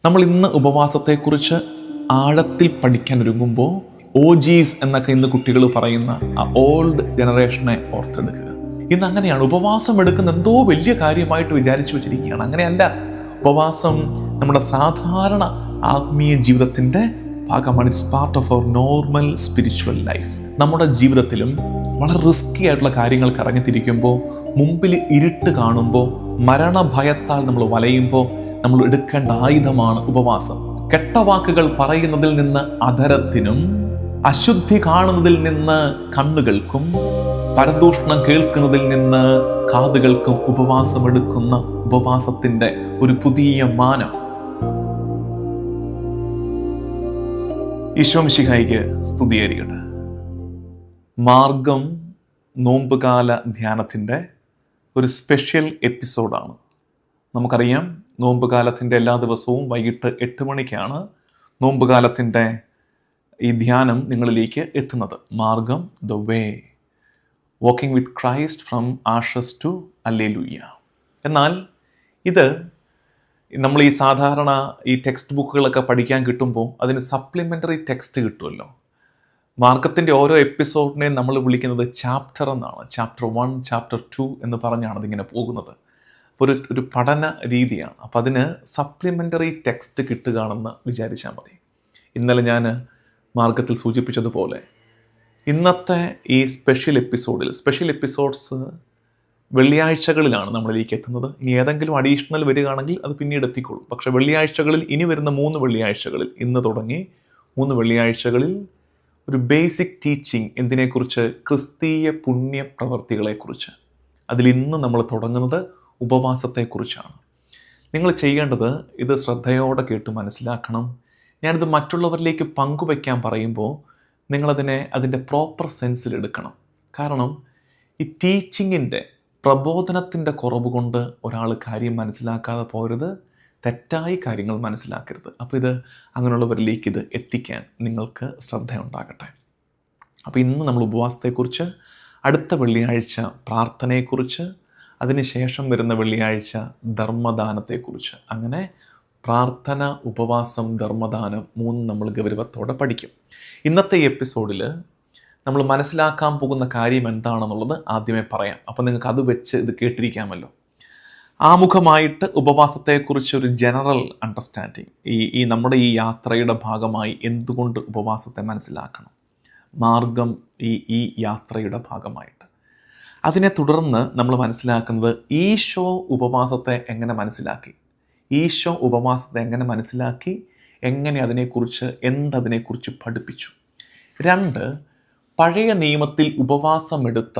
നമ്മൾ ഇന്ന് ഉപവാസത്തെക്കുറിച്ച് ആഴത്തിൽ പഠിക്കാൻ ഒരുങ്ങുമ്പോൾ OGs എന്നൊക്കെ ഇന്ന് കുട്ടികൾ പറയുന്ന ആ ഓൾഡ് ജനറേഷനെ ഓർത്തെടുക്കുക. ഇന്ന് അങ്ങനെയാണ്, ഉപവാസം എടുക്കുന്ന എന്തോ വലിയ കാര്യമായിട്ട് വിചാരിച്ചു വെച്ചിരിക്കുകയാണ്. അങ്ങനെയല്ല. ഉപവാസം നമ്മുടെ സാധാരണ ആത്മീയ ജീവിതത്തിൻ്റെ ഭാഗമാണ്. It's part of our normal spiritual life. നമ്മുടെ ജീവിതത്തിലും വളരെ റിസ്കി ആയിട്ടുള്ള കാര്യങ്ങൾക്ക് ഇറങ്ങിത്തിരിക്കുമ്പോൾ, മുമ്പിൽ ഇരുട്ട് കാണുമ്പോൾ, മരണഭയത്താൽ നമ്മൾ വലയുമ്പോൾ നമ്മൾ എടുക്കേണ്ട ആയുധമാണ് ഉപവാസം. കെട്ടവാക്കുകൾ പറയുന്നതിൽ നിന്ന് അധരത്തിനും, അശുദ്ധി കാണുന്നതിൽ നിന്ന് കണ്ണുകൾക്കും, പരദൂഷണം കേൾക്കുന്നതിൽ നിന്ന് കാതുകൾക്കും ഉപവാസം എടുക്കുന്ന ഉപവാസത്തിന്റെ ഒരു പുതിയ മാനം. ഈശോ മിശിഹായിക്ക് സ്തുതിയായിരിക്കട്ടെ. മാർഗം നോമ്പുകാല ധ്യാനത്തിൻ്റെ ഒരു സ്പെഷ്യൽ എപ്പിസോഡാണ്. നമുക്കറിയാം, നോമ്പുകാലത്തിൻ്റെ എല്ലാ ദിവസവും വൈകിട്ട് 8 മണിക്കാണ് നോമ്പുകാലത്തിൻ്റെ ഈ ധ്യാനം നിങ്ങളിലേക്ക് എത്തുന്നത്. മാർഗം, the way, walking with Christ from ashes to alleluia. എന്നാൽ ഇത് നമ്മൾ ഈ സാധാരണ ഈ ടെക്സ്റ്റ് ബുക്കുകളൊക്കെ പഠിക്കാൻ കിട്ടുമ്പോൾ അതിന് സപ്ലിമെൻ്ററി ടെക്സ്റ്റ് കിട്ടുമല്ലോ. മാർഗത്തിൻ്റെ ഓരോ എപ്പിസോഡിനെയും നമ്മൾ വിളിക്കുന്നത് ചാപ്റ്റർ എന്നാണ്. ചാപ്റ്റർ 1, ചാപ്റ്റർ 2 എന്ന് പറഞ്ഞാണ് അതിങ്ങനെ പോകുന്നത്. അപ്പോൾ ഒരു പഠന രീതിയാണ്. അപ്പോൾ അതിന് സപ്ലിമെൻ്ററി ടെക്സ്റ്റ് കിട്ടുകയാണെന്ന് വിചാരിച്ചാൽ മതി. ഇന്നലെ ഞാൻ മാർഗത്തിൽ സൂചിപ്പിച്ചതുപോലെ ഇന്നത്തെ ഈ സ്പെഷ്യൽ എപ്പിസോഡ്സ് വെള്ളിയാഴ്ചകളിലാണ് നമ്മളിലേക്ക് എത്തുന്നത്. ഇനി ഏതെങ്കിലും അഡീഷണൽ വരികയാണെങ്കിൽ അത് പിന്നീട് എത്തിക്കോളും. പക്ഷേ വെള്ളിയാഴ്ചകളിൽ, ഇനി വരുന്ന 3 വെള്ളിയാഴ്ചകളിൽ, ഇന്ന് തുടങ്ങി 3 വെള്ളിയാഴ്ചകളിൽ ഒരു ബേസിക് ടീച്ചിങ് എന്തിനെക്കുറിച്ച്? ക്രിസ്തീയ പുണ്യ പ്രവർത്തികളെക്കുറിച്ച്. അതിൽ ഇന്ന് നമ്മൾ തുടങ്ങുന്നത് ഉപവാസത്തെക്കുറിച്ചാണ്. നിങ്ങൾ ചെയ്യേണ്ടത് ഇത് ശ്രദ്ധയോടെ കേട്ട് മനസ്സിലാക്കണം. ഞാനിത് മറ്റുള്ളവരിലേക്ക് പങ്കുവയ്ക്കാൻ പറയുമ്പോൾ അതിൻ്റെ പ്രോപ്പർ സെൻസിലെടുക്കണം. കാരണം ഈ ടീച്ചിങ്ങിൻ്റെ, പ്രബോധനത്തിൻ്റെ കുറവ് കൊണ്ട് ഒരാൾ കാര്യം മനസ്സിലാക്കാതെ പോരുത്, തെറ്റായി കാര്യങ്ങൾ മനസ്സിലാക്കരുത്. അപ്പോൾ ഇത് അങ്ങനെയുള്ളവരിലേക്ക് ഇത് എത്തിക്കാൻ നിങ്ങൾക്ക് ശ്രദ്ധയുണ്ടാകട്ടെ. അപ്പോൾ ഇന്ന് നമ്മൾ ഉപവാസത്തെക്കുറിച്ച്, അടുത്ത വെള്ളിയാഴ്ച പ്രാർത്ഥനയെക്കുറിച്ച്, അതിനുശേഷം വരുന്ന വെള്ളിയാഴ്ച ധർമ്മദാനത്തെക്കുറിച്ച്, അങ്ങനെ പ്രാർത്ഥന, ഉപവാസം, ധർമ്മദാനം 3 നമ്മൾ ഗൗരവത്തോടെ പഠിക്കും. ഇന്നത്തെ ഈ എപ്പിസോഡിൽ നമ്മൾ മനസ്സിലാക്കാൻ പോകുന്ന കാര്യം എന്താണെന്നുള്ളത് ആദ്യമേ പറയാം. അപ്പോൾ നിങ്ങൾക്ക് അത് വെച്ച് ഇത് കേട്ടിരിക്കാമല്ലോ. ആമുഖമായിട്ട് ഉപവാസത്തെക്കുറിച്ച് ഒരു ജനറൽ അണ്ടർസ്റ്റാൻഡിങ്, ഈ നമ്മുടെ ഈ യാത്രയുടെ ഭാഗമായി എന്തുകൊണ്ട് ഉപവാസത്തെ മനസ്സിലാക്കണം, മാർഗം ഈ യാത്രയുടെ ഭാഗമായിട്ട്. അതിനെ തുടർന്ന് നമ്മൾ മനസ്സിലാക്കുന്നത് ഈശോ ഉപവാസത്തെ എങ്ങനെ മനസ്സിലാക്കി, എങ്ങനെ അതിനെക്കുറിച്ച്, എന്തതിനെക്കുറിച്ച് പഠിപ്പിച്ചു. 2, പഴയ നിയമത്തിൽ ഉപവാസമെടുത്ത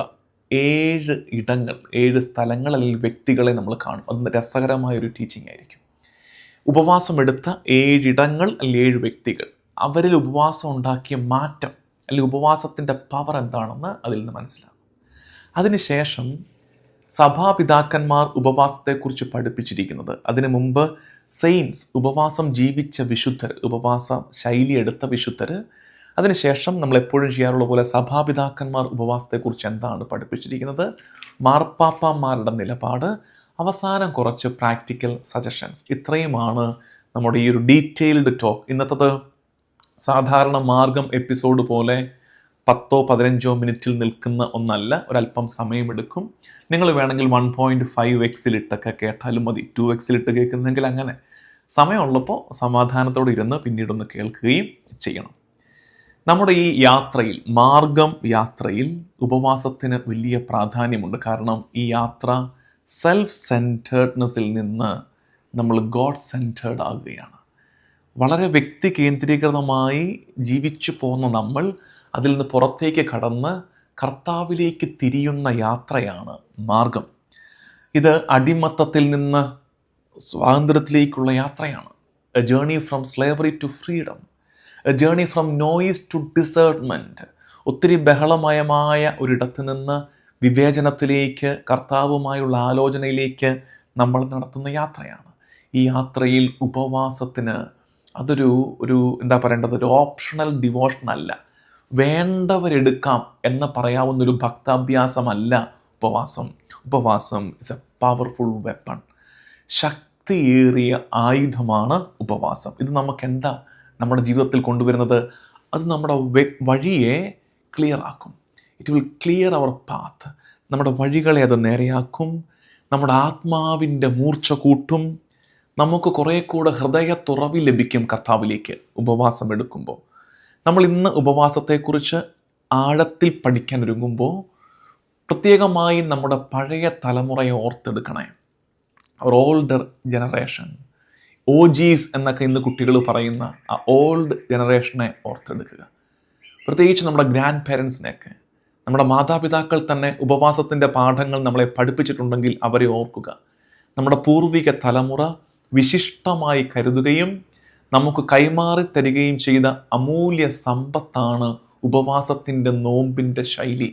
7 ഇടങ്ങൾ, 7 സ്ഥലങ്ങൾ അല്ലെങ്കിൽ വ്യക്തികളെ നമ്മൾ കാണും. അത് രസകരമായൊരു ടീച്ചിങ് ആയിരിക്കും. ഉപവാസമെടുത്ത 7 ഇടങ്ങൾ അല്ലെങ്കിൽ 7 വ്യക്തികൾ, അവരിൽ ഉപവാസം ഉണ്ടാക്കിയ മാറ്റം അല്ലെങ്കിൽ ഉപവാസത്തിൻ്റെ പവർ എന്താണെന്ന് അതിൽ നിന്ന് മനസ്സിലാകും. അതിനുശേഷം സഭാപിതാക്കന്മാർ ഉപവാസത്തെക്കുറിച്ച് പഠിപ്പിച്ചിരിക്കുന്നത്, അതിനു മുമ്പ് സെയിൻസ്, ഉപവാസം ജീവിച്ച വിശുദ്ധർ, ഉപവാസ ശൈലി എടുത്ത വിശുദ്ധർ, അതിനുശേഷം നമ്മൾ എപ്പോഴും ചെയ്യാറുള്ള പോലെ സഭാപിതാക്കന്മാർ ഉപവാസത്തെക്കുറിച്ച് എന്താണ് പഠിപ്പിച്ചിരിക്കുന്നത്, മാർപ്പാപ്പമാരുടെ നിലപാട്, അവസാനം കുറച്ച് പ്രാക്ടിക്കൽ സജഷൻസ്. ഇത്രയുമാണ് നമ്മുടെ ഈ ഒരു ഡീറ്റെയിൽഡ് ടോക്ക്. ഇന്നത്തത് സാധാരണ മാർഗം എപ്പിസോഡ് പോലെ 10-15 മിനിറ്റിൽ നിൽക്കുന്ന ഒന്നല്ല, ഒരല്പം സമയമെടുക്കും. നിങ്ങൾ വേണമെങ്കിൽ 1.5x കേട്ടാലും മതി. 2x കേൾക്കുന്നെങ്കിൽ അങ്ങനെ. സമയമുള്ളപ്പോൾ സമാധാനത്തോടെ ഇരുന്ന് പിന്നീടൊന്ന് കേൾക്കുകയും ചെയ്യണം. നമ്മുടെ ഈ യാത്രയിൽ, മാർഗം യാത്രയിൽ ഉപവാസത്തിന് വലിയ പ്രാധാന്യമുണ്ട്. കാരണം ഈ യാത്ര സെൽഫ് സെൻറ്റേർഡ്നെസ്സിൽ നിന്ന് നമ്മൾ ഗോഡ് സെൻറ്റേർഡ് ആകുകയാണ്. വളരെ വ്യക്തി കേന്ദ്രീകൃതമായി ജീവിച്ചു പോകുന്ന നമ്മൾ അതിൽ നിന്ന് പുറത്തേക്ക് കടന്ന് കർത്താവിലേക്ക് തിരിയുന്ന യാത്രയാണ് മാർഗം. ഇത് അടിമത്തത്തിൽ നിന്ന് സ്വാതന്ത്ര്യത്തിലേക്കുള്ള യാത്രയാണ്. A journey from slavery to freedom, a journey from noise to desertment. ഒത്തിരി ബഹളമയമായ ഒരിടത്ത് നിന്ന് വിവേചനത്തിലേക്ക്, കർത്താവുമായുള്ള ആലോചനയിലേക്ക് നമ്മൾ നടത്തുന്ന യാത്രയാണ്. ഈ യാത്രയിൽ ഉപവാസത്തിന് അതൊരു ഒരു ഓപ്ഷണൽ ഡിവോഷൻ അല്ല, വേണ്ടവരെടുക്കാം എന്ന് പറയാവുന്നൊരു ഭക്താഭ്യാസമല്ല ഉപവാസം. ഉപവാസം ഇസ് എ പവർഫുൾ വെപ്പൺ. ശക്തിയേറിയ ആയുധമാണ് ഉപവാസം. ഇത് നമുക്ക് എന്താ നമ്മുടെ ജീവിതത്തിൽ കൊണ്ടുവരുന്നത്? അത് നമ്മുടെ വഴിയെ ക്ലിയർ ആക്കും. It will clear our path. നമ്മുടെ വഴികളെ അത് നേരെയാക്കും. നമ്മുടെ ആത്മാവിൻ്റെ മൂർച്ച കൂട്ടും. നമുക്ക് കുറേ കൂടെ ഹൃദയത്തുറവി ലഭിക്കും കർത്താവിലേക്ക് ഉപവാസം എടുക്കുമ്പോൾ. നമ്മൾ ഇന്ന് ഉപവാസത്തെക്കുറിച്ച് ആഴത്തിൽ പഠിക്കാൻ ഒരുങ്ങുമ്പോൾ പ്രത്യേകമായി നമ്മുടെ പഴയ തലമുറയെ ഓർത്തെടുക്കണേ. അവർ ഓൾഡർ ജനറേഷൻ, OGs എന്നൊക്കെ ഇന്ന് കുട്ടികൾ പറയുന്ന ആ ഓൾഡ് ജനറേഷനെ ഓർത്തെടുക്കുക. പ്രത്യേകിച്ച് നമ്മുടെ ഗ്രാൻഡ് പേരൻസിനെയൊക്കെ, നമ്മുടെ മാതാപിതാക്കൾ തന്നെ ഉപവാസത്തിൻ്റെ പാഠങ്ങൾ നമ്മളെ പഠിപ്പിച്ചിട്ടുണ്ടെങ്കിൽ അവരെ ഓർക്കുക. നമ്മുടെ പൂർവിക തലമുറ വിശിഷ്ടമായി കരുതുകയും നമുക്ക് കൈമാറി തരികയും ചെയ്ത അമൂല്യ സമ്പത്താണ് ഉപവാസത്തിൻ്റെ നോമ്പിൻ്റെ ശൈലി.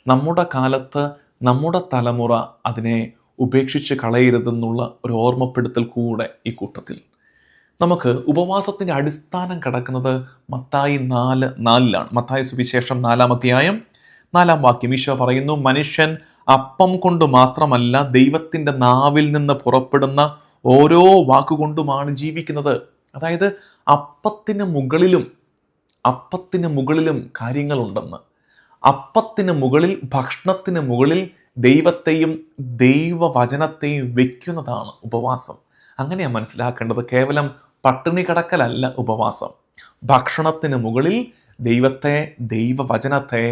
നമ്മുടെ കാലത്ത് നമ്മുടെ തലമുറ അതിനെ ഉപേക്ഷിച്ച് കളയരുതെന്നുള്ള ഒരു ഓർമ്മപ്പെടുത്തൽ കൂടെ ഈ കൂട്ടത്തിൽ. നമുക്ക് ഉപവാസത്തിൻ്റെ അടിസ്ഥാനം കിടക്കുന്നത് മത്തായി 4:4 മത്തായി സുവിശേഷം 4-ാം അധ്യായം 4-ാം വാക്യം. ഈശോ പറയുന്നു, മനുഷ്യൻ അപ്പം കൊണ്ട് മാത്രമല്ല ദൈവത്തിൻ്റെ നാവിൽ നിന്ന് പുറപ്പെടുന്ന ഓരോ വാക്കുകൊണ്ടുമാണ് ജീവിക്കുന്നത്. അതായത് അപ്പത്തിന് മുകളിലും കാര്യങ്ങളുണ്ടെന്ന്. അപ്പത്തിന് മുകളിൽ, ഭക്ഷണത്തിന് മുകളിൽ ദൈവത്തെയും ദൈവവചനത്തെയും വെക്കുന്നതാണ് ഉപവാസം. അങ്ങനെയാണ് മനസ്സിലാക്കേണ്ടത്. കേവലം പട്ടിണി കിടക്കലല്ല ഉപവാസം. ഭക്ഷണത്തിന് മുകളിൽ ദൈവത്തെ, ദൈവവചനത്തെ,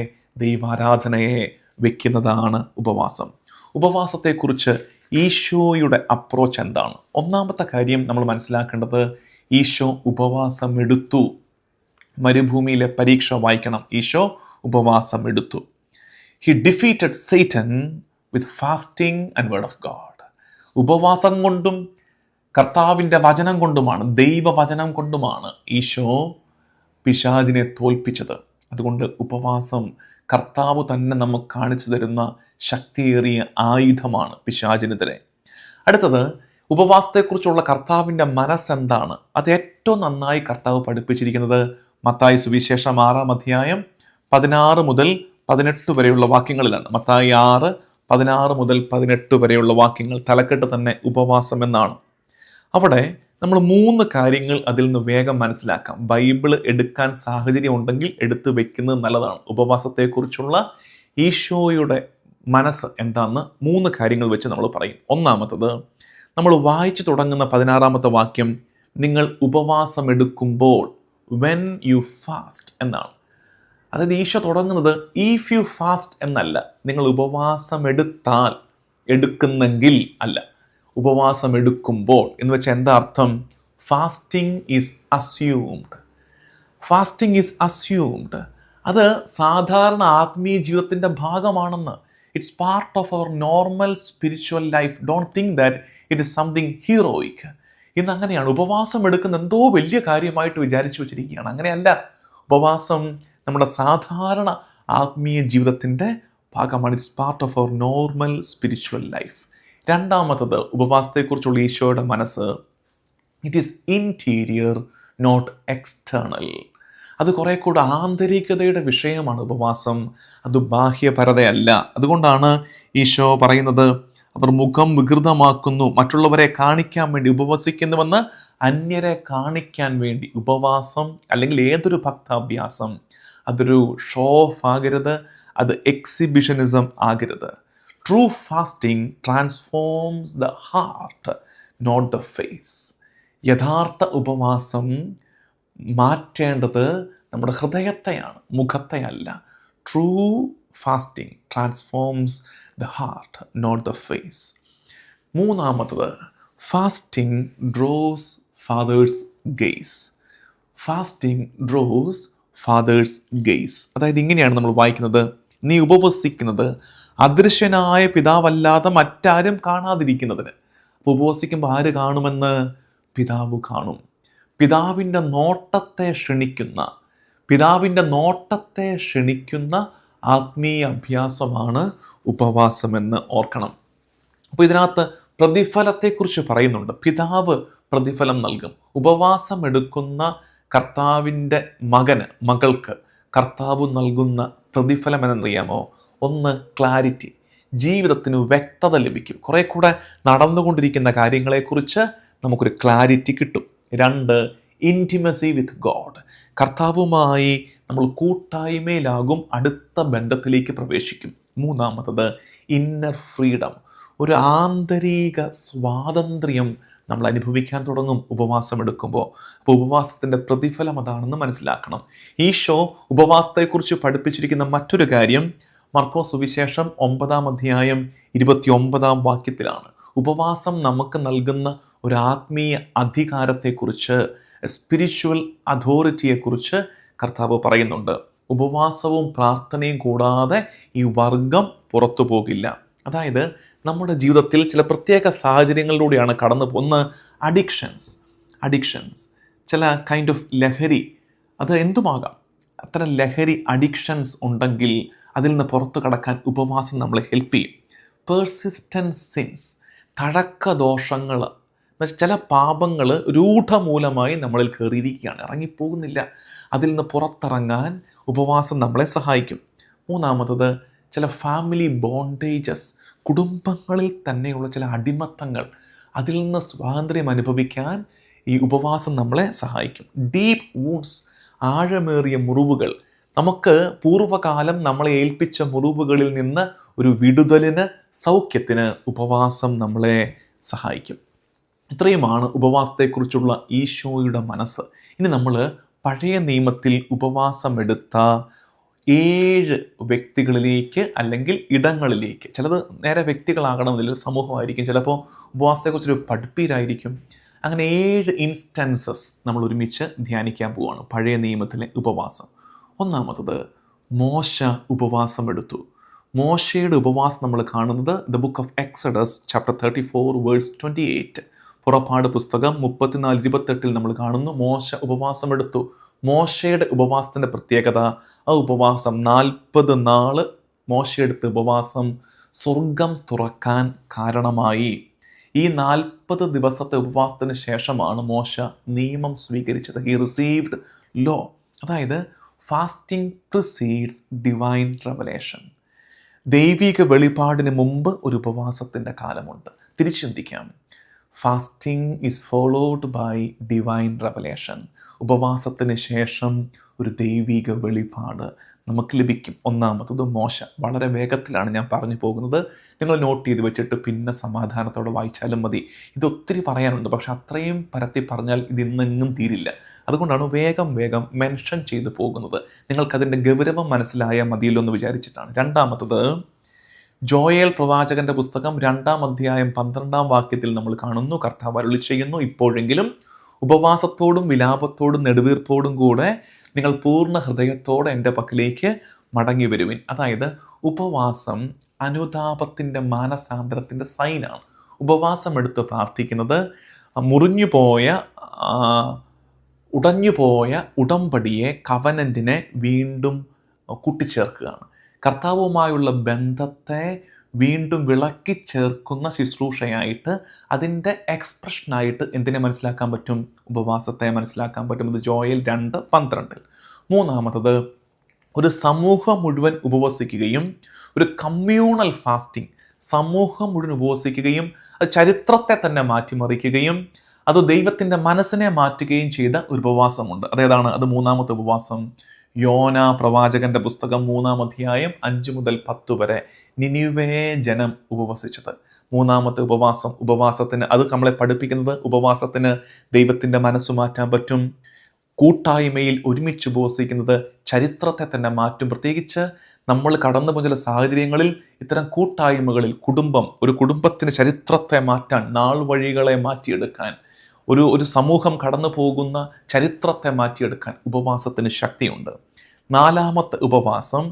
ദൈവാരാധനയെ വെക്കുന്നതാണ് ഉപവാസം. ഉപവാസത്തെക്കുറിച്ച് ഈശോയുടെ അപ്രോച്ച് എന്താണ്? ഒന്നാമത്തെ കാര്യം നമ്മൾ മനസ്സിലാക്കേണ്ടത്, ഈശോ ഉപവാസം എടുത്തു. മരുഭൂമിയിലെ പരീക്ഷ വായിക്കണം. ഈശോ ഉപവാസം എടുത്തു. He defeated Satan with fasting and word of God. ഉപവാസം കൊണ്ടും കർത്താവിൻ്റെ വചനം കൊണ്ടുമാണ്, ദൈവവചനം കൊണ്ടുമാണ് ഈശോ പിശാചിനെ തോൽപ്പിച്ചത്. അതുകൊണ്ട് ഉപവാസം കർത്താവ് തന്നെ നമുക്ക് കാണിച്ചു തരുന്ന ശക്തിയേറിയ ആയുധമാണ് പിശാചിനെതിരെ. അടുത്തത്, ഉപവാസത്തെക്കുറിച്ചുള്ള കർത്താവിൻ്റെ മനസ്സെന്താണ്? അത് ഏറ്റവും നന്നായി കർത്താവ് പഠിപ്പിച്ചിരിക്കുന്നത് മത്തായി സുവിശേഷം 6-ാം അധ്യായം 16 മുതൽ 18 വരെയുള്ള വാക്യങ്ങളിലാണ്. മത്തായി 6:16 മുതൽ 18 വരെയുള്ള വാക്യങ്ങൾ തലക്കെട്ട് തന്നെ ഉപവാസം എന്നാണ്. അവിടെ നമ്മൾ 3 കാര്യങ്ങൾ അതിൽ നിന്ന് വേഗം മനസ്സിലാക്കാം. ബൈബിൾ എടുക്കാൻ സാഹചര്യം ഉണ്ടെങ്കിൽ എടുത്തു വെക്കുന്നത് നല്ലതാണ്. ഉപവാസത്തെക്കുറിച്ചുള്ള ഈശോയുടെ മനസ്സ് എന്താണെന്ന് 3 കാര്യങ്ങൾ വെച്ച് നമ്മൾ പറയും. ഒന്നാമത്തത്, നമ്മൾ വായിച്ചു തുടങ്ങുന്ന 16-ാമത്തെ വാക്യം, നിങ്ങൾ ഉപവാസം എടുക്കുമ്പോൾ, വെൻ യു ഫാസ്റ്റ് എന്നാണ്. അതായത് ഈശോ തുടങ്ങുന്നത് ഇഫ് യു ഫാസ്റ്റ് എന്നല്ല, നിങ്ങൾ ഉപവാസം എടുക്കുന്നെങ്കിൽ അല്ല, ഉപവാസം എടുക്കുമ്പോൾ എന്ന് വെച്ചാൽ എന്താ അർത്ഥം? Fasting is assumed. അത് സാധാരണ ആത്മീയ ജീവിതത്തിൻ്റെ ഭാഗമാണെന്ന്. It's part of our normal spiritual life. Don't think that it is something heroic. ഇന്ന് അങ്ങനെയാണ്. ഉപവാസം എടുക്കുന്ന എന്തോ വലിയ കാര്യമായിട്ട് വിചാരിച്ചു വെച്ചിരിക്കുകയാണ്. അങ്ങനെയല്ല. ഉപവാസം നമ്മുടെ സാധാരണ ആത്മീയ ജീവിതത്തിൻ്റെ ഭാഗമാണ്. It's part of our normal spiritual life. രണ്ടാമത്തത്, ഉപവാസത്തെക്കുറിച്ചുള്ള ഈശോയുടെ മനസ്സ്, it is interior not external. അത് കുറേ കൂടെ ആന്തരികതയുടെ വിഷയമാണ് ഉപവാസം, അത് ബാഹ്യപരതയല്ല. അതുകൊണ്ടാണ് ഈശോ പറയുന്നത്, അവർ മുഖം വികൃതമാക്കുന്നു, മറ്റുള്ളവരെ കാണിക്കാൻ വേണ്ടി ഉപവസിക്കുന്നുവെന്ന് അന്യരെ കാണിക്കാൻ വേണ്ടി. ഉപവാസം അല്ലെങ്കിൽ ഏതൊരു ഭക്താഭ്യാസം അതൊരു ഷോ ഓഫ് ആകരുത്, അത് എക്സിബിഷനിസം ആകരുത്. True fasting transforms the heart, not the face. യഥാർത്ഥ ഉപവാസം മാറ്റേണ്ടത് നമ്മുടെ ഹൃദയത്തെയാണ്, മുഖത്തെയല്ല. True fasting transforms the heart, not the face. മൂന്നാമത്തത്, fasting draws father's gaze. Fasting draws father's gaze. അതായത് ഇങ്ങനെയാണ് നമ്മൾ വായിക്കുന്നത്, നീ ഉപവസിക്കുന്നത് അദൃശ്യനായ പിതാവല്ലാതെ മറ്റാരും കാണാതിരിക്കുന്നതിന്. അപ്പോൾ ഉപവസിക്കുമ്പോൾ ആര് കാണുമെന്ന്? പിതാവ് കാണും. പിതാവിൻ്റെ നോട്ടത്തെ ക്ഷണിക്കുന്ന ആത്മീയ അഭ്യാസമാണ് ഉപവാസമെന്ന് ഓർക്കണം. അപ്പോൾ ഇതിനകത്ത് പ്രതിഫലത്തെക്കുറിച്ച് പറയുന്നുണ്ട്. പിതാവ് പ്രതിഫലം നൽകും. ഉപവാസം എടുക്കുന്ന കർത്താവിൻ്റെ മകൾക്ക് കർത്താവ് നൽകുന്ന പ്രതിഫലം എന്നറിയാമോ? ഒന്ന്, ക്ലാരിറ്റി. ജീവിതത്തിന് വ്യക്തത ലഭിക്കും. കുറേ കൂടെ നടന്നുകൊണ്ടിരിക്കുന്ന കാര്യങ്ങളെക്കുറിച്ച് നമുക്കൊരു ക്ലാരിറ്റി കിട്ടും. 2, ഇൻറ്റിമസി വിത്ത് ഗോഡ്. കർത്താവുമായി നമ്മൾ കൂട്ടായ്മയിലാകും, അടുത്ത ബന്ധത്തിലേക്ക് പ്രവേശിക്കും. 3, ഇന്നർ ഫ്രീഡം. ഒരു ആന്തരിക സ്വാതന്ത്ര്യം നമ്മൾ അനുഭവിക്കാൻ തുടങ്ങും ഉപവാസം എടുക്കുമ്പോൾ. അപ്പോൾ ഉപവാസത്തിൻ്റെ പ്രതിഫലം അതാണെന്ന് മനസ്സിലാക്കണം. ഈശോ ഉപവാസത്തെക്കുറിച്ച് പഠിപ്പിച്ചിരിക്കുന്ന മറ്റൊരു കാര്യം മർക്കോസ് സുവിശേഷം 9:29 ഉപവാസം നമുക്ക് നൽകുന്ന ഒരു ആത്മീയ അധികാരത്തെക്കുറിച്ച്, സ്പിരിച്വൽ അതോറിറ്റിയെക്കുറിച്ച് കർത്താവ് പറയുന്നുണ്ട്. ഉപവാസവും പ്രാർത്ഥനയും കൂടാതെ ഈ വർഗം പുറത്തു പോകില്ല. അതായത് നമ്മുടെ ജീവിതത്തിൽ ചില പ്രത്യേക സാഹചര്യങ്ങളിലൂടെയാണ് കടന്നു പോകുന്ന അഡിക്ഷൻസ്, ചില കൈൻഡ് ഓഫ് ലഹരി, അത് എന്തുമാകാം. അത്തരം ലഹരി അഡിക്ഷൻസ് ഉണ്ടെങ്കിൽ അതിൽ നിന്ന് പുറത്തു കടക്കാൻ ഉപവാസം നമ്മളെ ഹെൽപ്പ് ചെയ്യും. പേഴ്സിസ്റ്റൻറ്റ് സിൻസ്, തഴക്കദോഷങ്ങൾ, ചില പാപങ്ങൾ രൂഢമൂലമായി നമ്മളിൽ കയറിയിരിക്കുകയാണ്, ഇറങ്ങിപ്പോകുന്നില്ല. അതിൽ നിന്ന് പുറത്തിറങ്ങാൻ ഉപവാസം നമ്മളെ സഹായിക്കും. 3, ചില ഫാമിലി ബോണ്ടേജസ്, കുടുംബങ്ങളിൽ തന്നെയുള്ള ചില അടിമത്തങ്ങൾ, അതിൽ നിന്ന് സ്വാതന്ത്ര്യം അനുഭവിക്കാൻ ഈ ഉപവാസം നമ്മളെ സഹായിക്കും. ഡീപ്പ് വൂൺസ്, ആഴമേറിയ മുറിവുകൾ, നമുക്ക് പൂർവ്വകാലം നമ്മളെ ഏൽപ്പിച്ച മുറിവുകളിൽ നിന്ന് ഒരു വിടുതലിന്, സൗഖ്യത്തിന് ഉപവാസം നമ്മളെ സഹായിക്കും. ഇത്രയുമാണ് ഉപവാസത്തെക്കുറിച്ചുള്ള ഈശോയുടെ മനസ്സ്. ഇനി നമ്മൾ പഴയ നിയമത്തിൽ ഉപവാസമെടുത്ത 7 വ്യക്തികളിലേക്ക് അല്ലെങ്കിൽ ഇടങ്ങളിലേക്ക്, ചിലത് നേരെ വ്യക്തികളാകണമെന്നില്ല, സമൂഹമായിരിക്കും, ചിലപ്പോൾ ഉപവാസത്തെക്കുറിച്ചൊരു പഠിപ്പീരായിരിക്കും. അങ്ങനെ 7 ഇൻസ്റ്റൻസസ് നമ്മൾ ഒരുമിച്ച് ധ്യാനിക്കാൻ പോവുകയാണ് പഴയ നിയമത്തിലെ ഉപവാസം. 1, മോശ ഉപവാസം എടുത്തു. മോശയുടെ ഉപവാസം നമ്മൾ കാണുന്നത് the book of Exodus chapter 34:28. പുറപ്പാട് പുസ്തകം 34:28 നമ്മൾ കാണുന്നു മോശ ഉപവാസം എടുത്തു. മോശയുടെ ഉപവാസത്തിൻ്റെ പ്രത്യേകത, ആ ഉപവാസം 40 നാള് മോശയെടുത്ത ഉപവാസം സ്വർഗം തുറക്കാൻ കാരണമായി. ഈ 40 ദിവസത്തെ ഉപവാസത്തിന് ശേഷമാണ് മോശ നിയമം സ്വീകരിച്ചത്. He received law. അതായത് ഫാസ്റ്റിംഗ് പ്രിസീഡ്സ് ഡിവൈൻ റെവലേഷൻ. ദൈവിക വെളിപാടിന് മുമ്പ് ഒരു ഉപവാസത്തിൻ്റെ കാലമുണ്ട്. തിരിച്ചിന്തിക്കാം. Fasting is followed by divine revelation. ഉപവാസത്തിന് ശേഷം ഒരു ദൈവിക വെളിപാട് നമുക്ക് ലഭിക്കും. 1, മോശ. വളരെ വേഗത്തിലാണ് ഞാൻ പറഞ്ഞു പോകുന്നത്, നിങ്ങൾ നോട്ട് ചെയ്ത് വെച്ചിട്ട് പിന്നെ സമാധാനത്തോടെ വായിച്ചാലും മതി. ഇതൊത്തിരി പറയാനുണ്ട്, പക്ഷെ അത്രയും പരത്തി പറഞ്ഞാൽ ഇത് ഇന്നെങ്ങും തീരില്ല. അതുകൊണ്ടാണ് വേഗം മെൻഷൻ ചെയ്ത് പോകുന്നത്. നിങ്ങൾക്കതിൻ്റെ ഗൗരവം മനസ്സിലായാൽ മതിയല്ലോ എന്ന് വിചാരിച്ചിട്ടാണ്. 2, ജോയേൽ പ്രവാചകന്റെ പുസ്തകം 2:12 നമ്മൾ കാണുന്നു, കർത്താവ് അരുളി ചെയ്യുന്നു, ഇപ്പോഴെങ്കിലും ഉപവാസത്തോടും വിലാപത്തോടും നെടുവീർപ്പോടും കൂടെ നിങ്ങൾ പൂർണ്ണ ഹൃദയത്തോടെ എൻ്റെ പക്കലേക്ക് മടങ്ങി വരുവിൻ. അതായത് ഉപവാസം അനുതാപത്തിൻ്റെ, മാനസാന്തരത്തിൻ്റെ സൈനാണ്. ഉപവാസം എടുത്ത് പ്രാർത്ഥിക്കുന്നത് ഉടഞ്ഞുപോയ ഉടമ്പടിയെ, കവനന്റിനെ വീണ്ടും കൂട്ടിച്ചേർക്കുകയാണ്. കർത്താവുമായുള്ള ബന്ധത്തെ വീണ്ടും വിളക്കി ചേർക്കുന്ന ശുശ്രൂഷയായിട്ട്, അതിൻ്റെ എക്സ്പ്രഷനായിട്ട് എന്തിനെ മനസ്സിലാക്കാൻ പറ്റും? ഉപവാസത്തെ മനസ്സിലാക്കാൻ പറ്റും. ഇത് ജോയേൽ 2:12. 3, ഒരു സമൂഹം മുഴുവൻ ഉപവസിക്കുകയും, ഒരു കമ്മ്യൂണൽ ഫാസ്റ്റിംഗ്, സമൂഹം മുഴുവൻ ഉപവസിക്കുകയും അത് ചരിത്രത്തെ തന്നെ മാറ്റിമറിക്കുകയും അത് ദൈവത്തിൻ്റെ മനസ്സിനെ മാറ്റുകയും ചെയ്ത ഒരു ഉപവാസമുണ്ട്. അതേതാണ്? അത് 3 ഉപവാസം. യോന പ്രവാചകന്റെ പുസ്തകം 3:5-10 നിനിവേ ജനം ഉപവസിച്ചത്. 3 ഉപവാസത്തിന് അത് നമ്മളെ പഠിപ്പിക്കുന്നത് ഉപവാസത്തിന് ദൈവത്തിൻ്റെ മനസ്സ് മാറ്റാൻ പറ്റും. കൂട്ടായ്മയിൽ ഒരുമിച്ച് ഉപവസിക്കുന്നത് ചരിത്രത്തെ തന്നെ മാറ്റും. പ്രത്യേകിച്ച് നമ്മൾ കടന്നു പോയ ചില സാഹചര്യങ്ങളിൽ ഇത്തരം കൂട്ടായ്മകളിൽ ഒരു കുടുംബത്തിന് ചരിത്രത്തെ മാറ്റാൻ, നാൾ വഴികളെ മാറ്റിയെടുക്കാൻ, ഒരു സമൂഹം കടന്നു പോകുന്ന ചരിത്രത്തെ മാറ്റിയെടുക്കാൻ ഉപവാസത്തിന് ശക്തിയുണ്ട്. 4 ഉപവാസം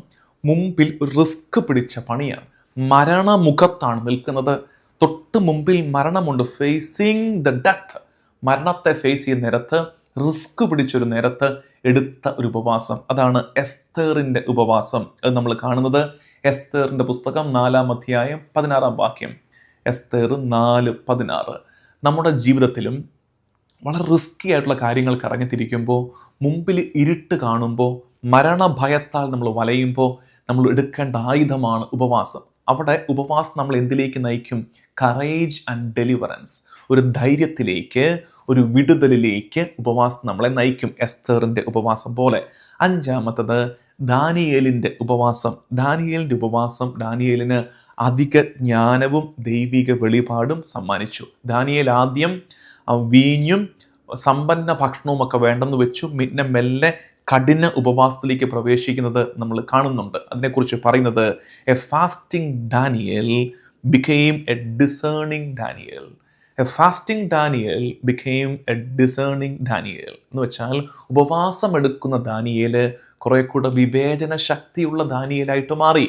മുമ്പിൽ ഒരു റിസ്ക് പിടിച്ച പണിയാണ്. മരണമുഖത്താണ് നിൽക്കുന്നത്. തൊട്ട് മുമ്പിൽ മരണമുണ്ട്. Facing the death. മരണത്തെ ഫേസ് ചെയ്യുന്ന നേരത്ത്, റിസ്ക് പിടിച്ചൊരു നേരത്ത് എടുത്ത ഒരു ഉപവാസം. അതാണ് എസ്തേറിൻ്റെ ഉപവാസം. അത് നമ്മൾ കാണുന്നത് എസ്തേറിൻ്റെ പുസ്തകം 4:16. എസ്തേർ 4:16. നമ്മുടെ ജീവിതത്തിലും വളരെ റിസ്കി ആയിട്ടുള്ള കാര്യങ്ങൾക്ക് ഇറങ്ങിത്തിരിക്കുമ്പോൾ, മുമ്പിൽ ഇരുട്ട് കാണുമ്പോൾ, മരണഭയത്താൽ നമ്മൾ വലയുമ്പോൾ നമ്മൾ എടുക്കേണ്ട ആയുധമാണ് ഉപവാസം. അവിടെ ഉപവാസം നമ്മൾ എന്തിലേക്ക് നയിക്കും? Courage and deliverance. ഒരു ധൈര്യത്തിലേക്ക്, ഒരു വിടുതലിലേക്ക് ഉപവാസം നമ്മളെ നയിക്കും. എസ്തറിൻ്റെ ഉപവാസം പോലെ. അഞ്ചാമത്തത് ദാനിയേലിൻ്റെ ഉപവാസം. ദാനിയേലിൻ്റെ ഉപവാസം ദാനിയേലിന് അധിക ജ്ഞാനവും ദൈവിക വെളിപാടും സമ്മാനിച്ചു. ദാനിയേൽ ആദ്യം വീഞ്ഞും സമ്പന്ന ഭക്ഷണവും ഒക്കെ വേണ്ടെന്ന് വെച്ചു. പിന്നെ മെല്ലെ കഠിന ഉപവാസത്തിലേക്ക് പ്രവേശിക്കുന്നത് നമ്മൾ കാണുന്നുണ്ട്. അതിനെക്കുറിച്ച് പറയുന്നത് A fasting Daniel became a discerning Daniel. A fasting Daniel became a discerning Daniel. എന്ന് വെച്ചാൽ ഉപവാസം എടുക്കുന്ന ദാനിയേല് കുറെ കൂടെ വിവേചന ശക്തിയുള്ള ദാനിയേലായിട്ട് മാറി.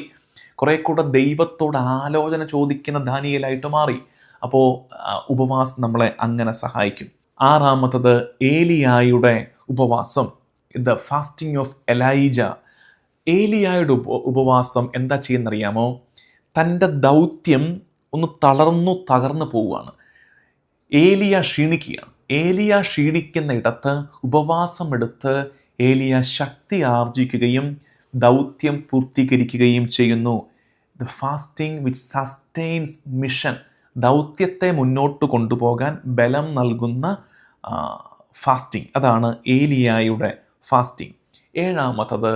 കുറെ കൂടെ ദൈവത്തോട് ആലോചന ചോദിക്കുന്ന ദാനിയേലായിട്ട് മാറി. അപ്പോൾ ഉപവാസം നമ്മളെ അങ്ങനെ സഹായിക്കും. ആറാമത്തത് ഏലിയായുടെ ഉപവാസം, ദ ഫാസ്റ്റിംഗ് ഓഫ് എലൈജ. ഏലിയായുടെ ഉപവാസം എന്താ ചെയ്യുന്നറിയാമോ? തൻ്റെ ദൗത്യം ഒന്ന് തകർന്നു പോവുകയാണ്. ഏലിയ ക്ഷീണിക്കുകയാണ്. ഏലിയ ക്ഷീണിക്കുന്ന ഇടത്ത് ഉപവാസമെടുത്ത് ഏലിയ ശക്തി ആർജിക്കുകയും ദൗത്യം പൂർത്തീകരിക്കുകയും ചെയ്യുന്നു. The fasting which sustains mission. ദൗത്യത്തെ മുന്നോട്ട് കൊണ്ടുപോകാൻ ബലം നൽകുന്ന ഫാസ്റ്റിംഗ്. അതാണ് ഏലിയായുടെ ഫാസ്റ്റിംഗ്. ഏഴാമത്തത്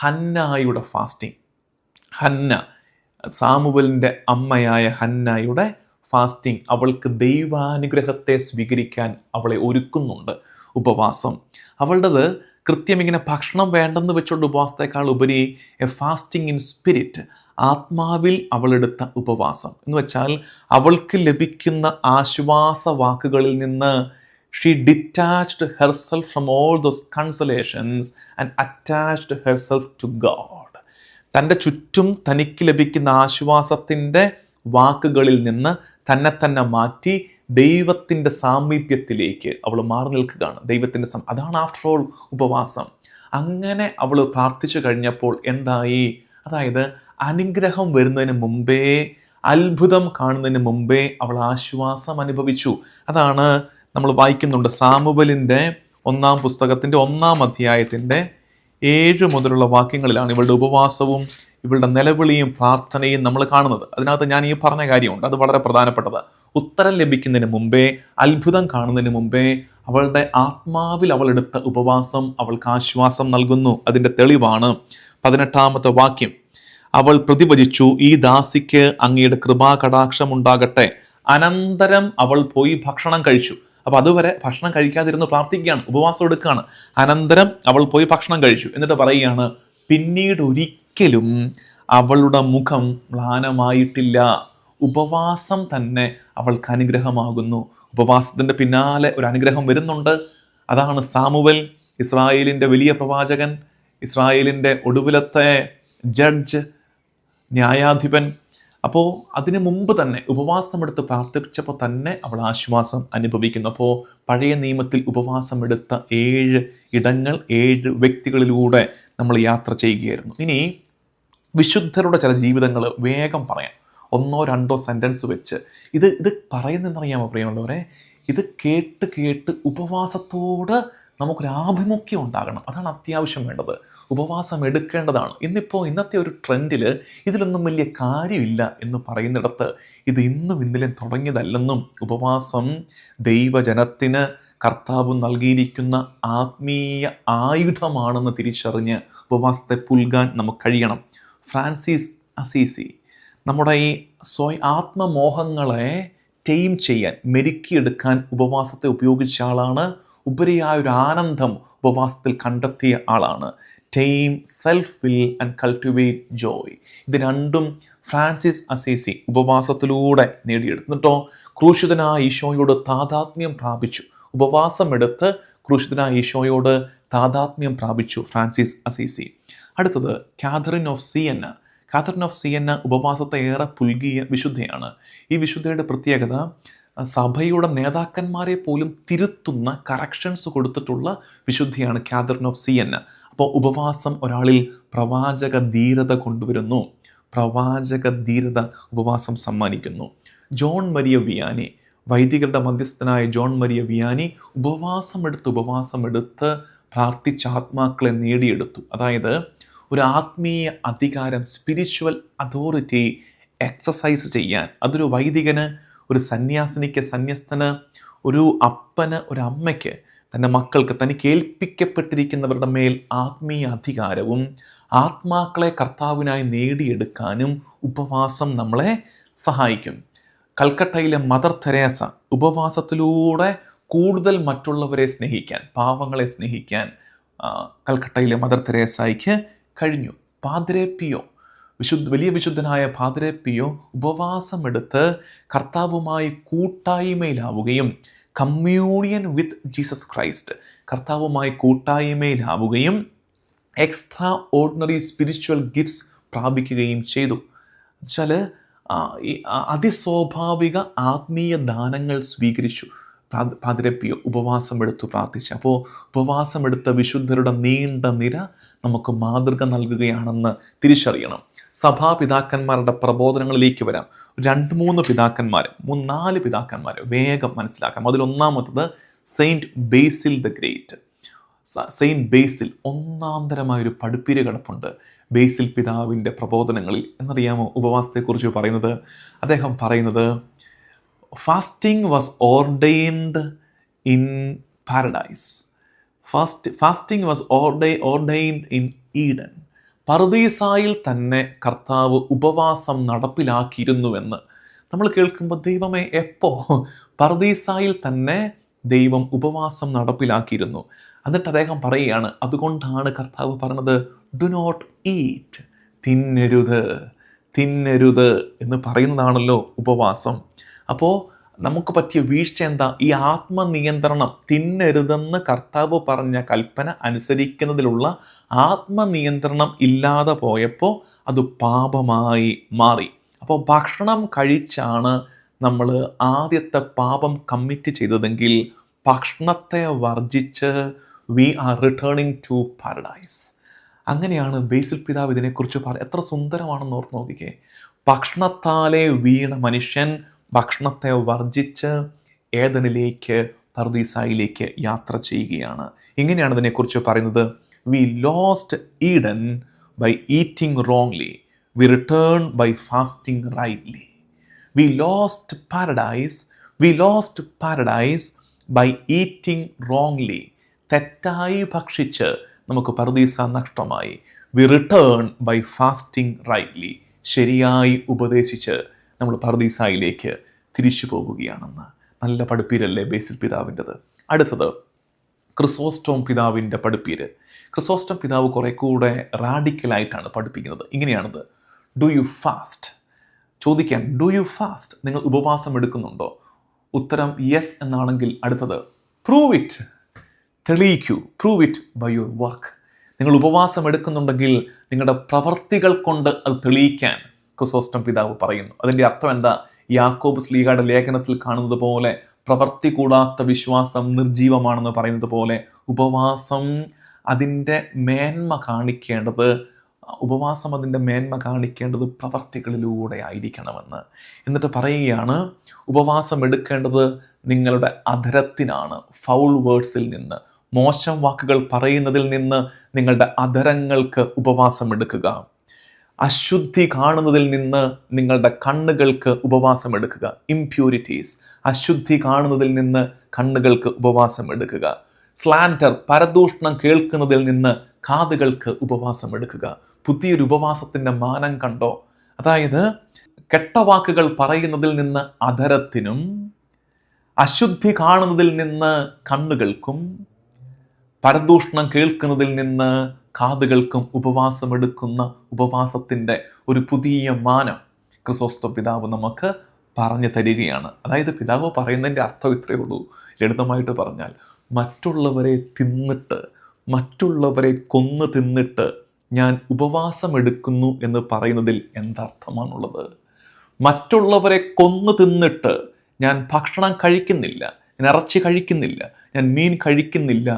ഹന്നായുടെ ഫാസ്റ്റിംഗ്. ഹന്ന, സാമുവലിൻ്റെ അമ്മയായ ഹന്നായുടെ ഫാസ്റ്റിംഗ്. അവൾക്ക് ദൈവാനുഗ്രഹത്തെ സ്വീകരിക്കാൻ അവളെ ഒരുക്കുന്നുണ്ട് ഉപവാസം. അവളുടേത് കൃത്യം ഇങ്ങനെ ഭക്ഷണം വേണ്ടെന്ന് വെച്ചുകൊണ്ട് ഉപവാസത്തെക്കാൾ ഉപരി എ ഫാസ്റ്റിംഗ് ഇൻ സ്പിരിറ്റ്, ആത്മാവിൽ അവളെടുത്ത ഉപവാസം. എന്ന് വെച്ചാൽ അവൾക്ക് ലഭിക്കുന്ന ആശ്വാസ വാക്കുകളിൽ നിന്ന് she detached herself from all those consolations and attached herself to God. തൻ്റെ ചുറ്റും തനിക്ക് ലഭിക്കുന്ന ആശ്വാസത്തിൻ്റെ വാക്കുകളിൽ നിന്ന് തന്നെ മാറ്റി ദൈവത്തിൻ്റെ സാമീപ്യത്തിലേക്ക് അവൾ മാറി നിൽക്കുകയാണ്. ദൈവത്തിൻ്റെ അതാണ് ആഫ്റ്റർ ഓൾ ഉപവാസം. അങ്ങനെ അവൾ പ്രാർത്ഥിച്ചു കഴിഞ്ഞപ്പോൾ എന്തായി? അതായത് അനുഗ്രഹം വരുന്നതിന് മുമ്പേ, അത്ഭുതം കാണുന്നതിന് മുമ്പേ അവൾ ആശ്വാസം അനുഭവിച്ചു. അതാണ് നമ്മൾ വായിക്കുന്നുണ്ട്. സാമുവലിൻ്റെ 1-ാം പുസ്തകത്തിൻ്റെ 1-ാം അധ്യായത്തിൻ്റെ 7 മുതലുള്ള വാക്യങ്ങളിലാണ് ഇവളുടെ ഉപവാസവും ഇവളുടെ നിലവിളിയും പ്രാർത്ഥനയും നമ്മൾ കാണുന്നത്. അതിനകത്ത് ഞാൻ ഈ പറഞ്ഞ കാര്യമുണ്ട്, അത് വളരെ പ്രധാനപ്പെട്ടത്. ഉത്തരം ലഭിക്കുന്നതിന് മുമ്പേ, അത്ഭുതം കാണുന്നതിന് മുമ്പേ അവളുടെ ആത്മാവിൽ അവൾ എടുത്ത ഉപവാസം അവൾക്ക് ആശ്വാസം നൽകുന്നു. അതിൻ്റെ തെളിവാണ് 18-ാമത്തെ വാക്യം. അവൾ പ്രതിവചിച്ചു, ഈ ദാസിക്ക് അങ്ങയുടെ കൃപാകടാക്ഷം ഉണ്ടാകട്ടെ. അനന്തരം അവൾ പോയി ഭക്ഷണം കഴിച്ചു. അപ്പോൾ അതുവരെ ഭക്ഷണം കഴിക്കാതിരുന്ന് പ്രാർത്ഥിക്കുകയാണ്, ഉപവാസം എടുക്കുകയാണ്. അനന്തരം അവൾ പോയി ഭക്ഷണം കഴിച്ചു. എന്നിട്ട് പറയുകയാണ്, പിന്നീട് ഒരിക്കലും അവളുടെ മുഖം മ്ലാനമായിട്ടില്ല. ഉപവാസം തന്നെ അവൾക്ക് അനുഗ്രഹമാകുന്നു. ഉപവാസത്തിൻ്റെ പിന്നാലെ ഒരു അനുഗ്രഹം വരുന്നുണ്ട്. അതാണ് സാമുവൽ, ഇസ്രായേലിൻ്റെ വലിയ പ്രവാചകൻ, ഇസ്രായേലിൻ്റെ ഒടുവിലത്തെ ജഡ്ജ്, ന്യായാധിപൻ. അപ്പോൾ അതിനു മുമ്പ് തന്നെ ഉപവാസമെടുത്ത് പ്രാർത്ഥിച്ചപ്പോൾ തന്നെ അവൾ ആശ്വാസം അനുഭവിക്കുന്നു. അപ്പോൾ പഴയ നിയമത്തിൽ ഉപവാസമെടുത്ത 7 ഇടങ്ങൾ, 7 വ്യക്തികളിലൂടെ നമ്മൾ യാത്ര ചെയ്യുകയായിരുന്നു. ഇനി വിശുദ്ധരുടെ ചില ജീവിതങ്ങൾ വേഗം പറയാം, 1-2 സെൻറ്റൻസ് വെച്ച്. ഇത് പറയുന്നതെന്നറിയാമോ പ്രിയമുള്ളവരെ? ഇത് കേട്ട് ഉപവാസത്തോട് നമുക്കൊരു ആഭിമുഖ്യം ഉണ്ടാകണം. അതാണ് അത്യാവശ്യം വേണ്ടത്. ഉപവാസം എടുക്കേണ്ടതാണ്. ഇന്നത്തെ ഒരു ട്രെൻഡിൽ ഇതിലൊന്നും വലിയ കാര്യമില്ല എന്ന് പറയുന്നിടത്ത് ഇത് ഇന്നും ഇന്നലെയും തുടങ്ങിയതല്ലെന്നും, ഉപവാസം ദൈവജനത്തിന് കർത്താവ് നൽകിയിരിക്കുന്ന ആത്മീയ ആയുധമാണെന്ന് തിരിച്ചറിഞ്ഞ് ഉപവാസത്തെ പുൽകാൻ നമുക്ക് കഴിയണം. ഫ്രാൻസിസ് അസീസി നമ്മുടെ ഈ ആത്മമോഹങ്ങളെ ടൈം ചെയ്യാൻ, മെരുക്കിയെടുക്കാൻ ഉപവാസത്തെ ഉപയോഗിച്ച ആളാണ്. ഉപരിയായൊരു ആനന്ദം ഉപവാസത്തിൽ കണ്ടെത്തിയ ആളാണ്. Time, self will and cultivate Joy. ഇത് രണ്ടും ഫ്രാൻസിസ് അസീസി ഉപവാസത്തിലൂടെ നേടിയെടുത്തിട്ടോ ക്രൂശിതനായ ഈശോയോട് താതാത്മ്യം പ്രാപിച്ചു. ഉപവാസമെടുത്ത് ക്രൂശിതനായ ഈശോയോട് താതാത്മ്യം പ്രാപിച്ചു ഫ്രാൻസിസ് അസീസി. അടുത്തത് Catherine of Siena. Catherine of Siena ഉപവാസത്തെ ഏറെ പുൽകിയ വിശുദ്ധയാണ്. ഈ വിശുദ്ധയുടെ പ്രത്യേകത സഭയുടെ നേതാക്കന്മാരെ പോലും തിരുത്തുന്ന കറക്ഷൻസ് കൊടുത്തിട്ടുള്ള വിശുദ്ധിയാണ് കാതറിൻ ഓഫ് സിയന്ന. അപ്പോൾ ഉപവാസം ഒരാളിൽ പ്രവാചക ധീരത കൊണ്ടുവരുന്നു. പ്രവാചക ധീരത ഉപവാസം സമ്മാനിക്കുന്നു. ജോൺ മരിയ വിയാനി, വൈദികരുടെ മധ്യസ്ഥനായ ജോൺ മരിയ വിയാനി ഉപവാസമെടുത്ത് പ്രാർത്ഥിച്ച ആത്മാക്കളെ നേടിയെടുത്തു. അതായത് ഒരു ആത്മീയ അധികാരം, സ്പിരിച്വൽ അതോറിറ്റി എക്സസൈസ് ചെയ്യാൻ, അതൊരു വൈദികന് ഒരു സന്യാസിനിക്ക്, സന്യസ്തന്, ഒരു അപ്പന്, ഒരു അമ്മയ്ക്ക് തൻ്റെ മക്കൾക്ക് തനിക്ക് ഏൽപ്പിക്കപ്പെട്ടിരിക്കുന്നവരുടെ മേൽ ആത്മീയ അധികാരവും ആത്മാക്കളെ കർത്താവിനായി നേടിയെടുക്കാനും ഉപവാസം നമ്മളെ സഹായിക്കും. കൽക്കട്ടയിലെ മദർ തെരേസ ഉപവാസത്തിലൂടെ കൂടുതൽ മറ്റുള്ളവരെ സ്നേഹിക്കാൻ, പാവങ്ങളെ സ്നേഹിക്കാൻ കൽക്കട്ടയിലെ മദർ തെരേസയ്ക്ക് കഴിഞ്ഞു. പാദ്രെ പിയോ, വലിയ വിശുദ്ധനായ പാദ്രെ പിയോ ഉപവാസമെടുത്ത് കർത്താവുമായി കൂട്ടായ്മയിലാവുകയും കമ്മ്യൂണിയൻ വിത്ത് ജീസസ് ക്രൈസ്റ്റ്, കർത്താവുമായി കൂട്ടായ്മയിലാവുകയും എക്സ്ട്രാ ഓർഡിനറി സ്പിരിച്വൽ ഗിഫ്റ്റ്സ് പ്രാപിക്കുകയും ചെയ്തു. എന്നുവെച്ചാൽ അതിസ്വാഭാവിക ആത്മീയ ദാനങ്ങൾ സ്വീകരിച്ചു. പാദ്രെ പിയോ ഉപവാസമെടുത്തു പ്രാർത്ഥിച്ചു. അപ്പോൾ ഉപവാസമെടുത്ത വിശുദ്ധരുടെ നീണ്ട നിര നമുക്ക് മാതൃക നൽകുകയാണെന്ന് തിരിച്ചറിയണം. സഭാപിതാക്കന്മാരുടെ പ്രബോധനങ്ങളിലേക്ക് വരാം. 2-3 പിതാക്കന്മാർ, 3-4 പിതാക്കന്മാർ വേഗം മനസ്സിലാക്കാം. അതിലൊന്നാമത്തത് saint Basil the great. Saint Basil ഒന്നാന്തരമായൊരു പഠിപ്പിര് കിടപ്പുണ്ട് ബേസിൽ പിതാവിൻ്റെ പ്രബോധനങ്ങളിൽ. എന്നറിയാമോ ഉപവാസത്തെക്കുറിച്ച് പറയുന്നത്? അദ്ദേഹം പറയുന്നത്, fasting was ordained in paradise. Fasting was ordained in Eden. പറുദീസായിൽ തന്നെ കർത്താവ് ഉപവാസം നടപ്പിലാക്കിയിരുന്നുവെന്ന് നമ്മൾ കേൾക്കുമ്പോൾ, ദൈവമേ എപ്പോ? പറുദീസായിൽ തന്നെ ദൈവം ഉപവാസം നടപ്പിലാക്കിയിരുന്നു. എന്നിട്ട് അദ്ദേഹം പറയുകയാണ്, അതുകൊണ്ടാണ് കർത്താവ് പറഞ്ഞത് ഡു നോട്ട് ഈറ്റ്, തിന്നരുത് എന്ന് പറയുന്നതാണല്ലോ ഉപവാസം. അപ്പോൾ നമുക്ക് പറ്റിയ വീഴ്ച എന്താ? ഈ ആത്മനിയന്ത്രണം, തിന്നരുതെന്ന് കർത്താവ് പറഞ്ഞ കൽപ്പന അനുസരിക്കുന്നതിലുള്ള ആത്മനിയന്ത്രണം ഇല്ലാതെ പോയപ്പോൾ അത് പാപമായി മാറി. അപ്പോൾ ഭക്ഷണം കഴിച്ചാണ് നമ്മൾ ആദ്യത്തെ പാപം കമ്മിറ്റ് ചെയ്തതെങ്കിൽ ഭക്ഷണത്തെ വർജിച്ച് we are returning to paradise. അങ്ങനെയാണ് ബേസിൽ പിതാവ് ഇതിനെക്കുറിച്ച് എത്ര സുന്ദരമാണെന്ന് ഓർത്ത് നോക്കിക്കേ. ഭക്ഷണത്താലെ വീണ മനുഷ്യൻ ഭക്ഷണത്തെ വർജിച്ച് ഏദനിലേക്ക്, പറുദീസായിലേക്ക് യാത്ര ചെയ്യുകയാണ്. ഇങ്ങനെയാണ് ഇതിനെക്കുറിച്ച് പറയുന്നത്, we lost Eden by eating wrongly, we return by fasting rightly. We lost paradise by eating wrongly. തെറ്റായി ഭക്ഷിച്ച് നമുക്ക് പറുദീസ നഷ്ടമായി. We return by fasting rightly. ശരിയായി ഉപദേശിച്ച് നമ്മൾ പറുദീസായിലേക്ക് തിരിച്ചു പോവുകയാണെന്ന്. നല്ല പഠിപ്പീരല്ലേ ബേസിൽ പിതാവിൻ്റെത്. അടുത്തത് ക്രിസോസ്റ്റോം പിതാവിൻ്റെ പഠിപ്പീര്. ക്രിസോസ്റ്റോം പിതാവ് കുറെ കൂടെ റാഡിക്കലായിട്ടാണ് പഠിപ്പിക്കുന്നത്. ഇങ്ങനെയാണത്, ഡു യു ഫാസ്റ്റ്? ചോദിക്കാൻ, ഡു യു ഫാസ്റ്റ്? നിങ്ങൾ ഉപവാസം എടുക്കുന്നുണ്ടോ? ഉത്തരം യെസ് എന്നാണെങ്കിൽ അടുത്തത് പ്രൂവ് ഇറ്റ്, തെളിയിക്കൂ. Prove it by your work. നിങ്ങൾ ഉപവാസം എടുക്കുന്നുണ്ടെങ്കിൽ നിങ്ങളുടെ പ്രവർത്തികൾ കൊണ്ട് അത് തെളിയിക്കാൻ ക്രിസോസ്റ്റം പിതാവ് പറയുന്നു. അതിൻ്റെ അർത്ഥം എന്താ? യാക്കോബ് ശ്ലീഹയുടെ ലേഖനത്തിൽ കാണുന്നത് പോലെ പ്രവർത്തി കൂടാത്ത വിശ്വാസം നിർജീവമാണെന്ന് പറയുന്നത് പോലെ ഉപവാസം അതിൻ്റെ മേന്മ കാണിക്കേണ്ടത് പ്രവർത്തികളിലൂടെ ആയിരിക്കണമെന്ന്. എന്നിട്ട് പറയുകയാണ്, ഉപവാസം എടുക്കേണ്ടത് നിങ്ങളുടെ അധരത്തിനാണ്. ഫൗൾ വേർഡ്സിൽ നിന്ന്, മോശം വാക്കുകൾ പറയുന്നതിൽ നിന്ന് നിങ്ങളുടെ അധരങ്ങൾക്ക് ഉപവാസം എടുക്കുക. അശുദ്ധി കാണുന്നതിൽ നിന്ന് നിങ്ങളുടെ കണ്ണുകൾക്ക് ഉപവാസം എടുക്കുക. ഇംപ്യൂരിറ്റീസ്, അശുദ്ധി കാണുന്നതിൽ നിന്ന് കണ്ണുകൾക്ക് ഉപവാസം എടുക്കുക. സ്ലാൻഡർ, പരദൂഷണം കേൾക്കുന്നതിൽ നിന്ന് കാതുകൾക്ക് ഉപവാസം എടുക്കുക. പുതിയൊരു ഉപവാസത്തിൻ്റെ മാനം കണ്ടോ? അതായത് കെട്ടവാക്കുകൾ പറയുന്നതിൽ നിന്ന് അധരത്തിനും, അശുദ്ധി കാണുന്നതിൽ നിന്ന് കണ്ണുകൾക്കും, പരദൂഷണം കേൾക്കുന്നതിൽ നിന്ന് കാതുകൾക്കും ഉപവാസമെടുക്കുന്ന ഉപവാസത്തിൻ്റെ ഒരു പുതിയ മാനം ക്രിസോസ്റ്റം പിതാവ് നമുക്ക് പറഞ്ഞു തരികയാണ്. അതായത് പിതാവ് പറയുന്നതിൻ്റെ അർത്ഥം ഇത്രയേ ഉള്ളൂ. ലളിതമായിട്ട് പറഞ്ഞാൽ, മറ്റുള്ളവരെ കൊന്നു തിന്നിട്ട് ഞാൻ ഉപവാസം എടുക്കുന്നു എന്ന് പറയുന്നതിൽ എന്തർത്ഥമാണുള്ളത്? മറ്റുള്ളവരെ കൊന്നു തിന്നിട്ട് ഞാൻ ഭക്ഷണം കഴിക്കുന്നില്ല, ഞാൻ ഇറച്ചി കഴിക്കുന്നില്ല, ഞാൻ മീൻ കഴിക്കുന്നില്ല